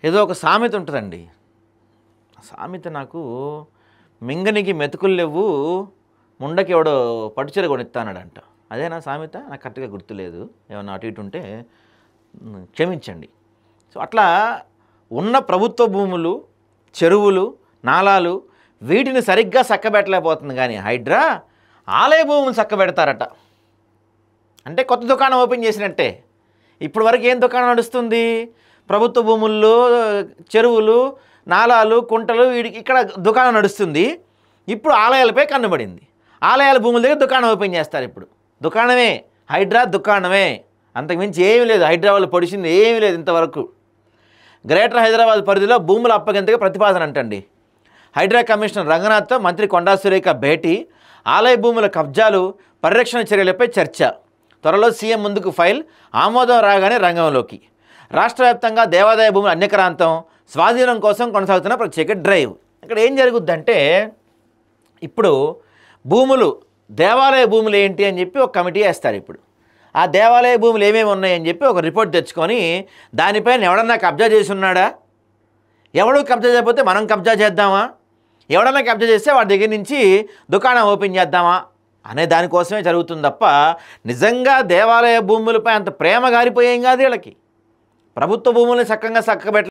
ఏదో ఒక సామెత ఉంటుందండి. సామెత నాకు మింగనికి మెతుకులు లేవు, ముండకి ఎవడో పట్టుచీర కొనిస్తానాడంట. అదేనా సామెత? నాకు కరెక్ట్గా గుర్తులేదు. ఏమన్నా అటు ఇటు ఉంటే క్షమించండి. సో అట్లా ఉన్న ప్రభుత్వ భూములు, చెరువులు, నాలాలు వీటిని సరిగ్గా చక్కబెట్టలేకపోతుంది. కానీ హైడ్రా ఆలయ భూములు చక్కబెడతారట. అంటే కొత్త దుకాణం ఓపెన్ చేసినట్టే. ఇప్పుడు వరకు ఏం దుకాణం నడుస్తుంది? ప్రభుత్వ భూముల్లో చెరువులు, నాలాలు, కుంటలు ఇక్కడ దుకాణం నడుస్తుంది. ఇప్పుడు ఆలయాలపై కన్నుబడింది. ఆలయాల భూముల దగ్గర దుకాణం ఓపెన్ చేస్తారు. ఇప్పుడు దుకాణమే, హైడ్రా దుకాణమే, అంతకుమించి ఏమీ లేదు. హైదరాబాద్లో పొడిచింది ఏమీ లేదు ఇంతవరకు. గ్రేటర్ హైదరాబాద్ పరిధిలో భూముల అప్పగింతగా ప్రతిపాదన అంటండి. హైడ్రా కమిషనర్ రంగనాథ్తో మంత్రి కొండా సురేఖ భేటీ, ఆలయ భూముల కబ్జాలు, పరిరక్షణ చర్యలపై చర్చ. త్వరలో సీఎం ముందుకు ఫైల్, ఆమోదం రాగానే రంగంలోకి. రాష్ట్ర వ్యాప్తంగా దేవాదాయ భూముల అన్యక్రాంతం, స్వాధీనం కోసం కొనసాగుతున్న ప్రత్యేక డ్రైవ్. ఇక్కడ ఏం జరుగుద్దంటే, ఇప్పుడు భూములు, దేవాలయ భూములు ఏంటి అని చెప్పి ఒక కమిటీ వేస్తారు. ఇప్పుడు ఆ దేవాలయ భూములు ఏమేమి ఉన్నాయని చెప్పి ఒక రిపోర్ట్ తెచ్చుకొని దానిపైన ఎవడన్నా కబ్జా చేసి ఉన్నాడా, ఎవడు కబ్జా చేయకపోతే మనం కబ్జా చేద్దామా, ఎవడన్నా కబ్జా చేస్తే వాడి దగ్గర నుంచి దుకాణం ఓపెన్ చేద్దామా అనే దానికోసమే జరుగుతుంది తప్ప నిజంగా దేవాలయ భూములపై అంత ప్రేమ గారిపోయేం కాదు వీళ్ళకి. ప్రభుత్వ భూముల్ని చక్కబెట్ట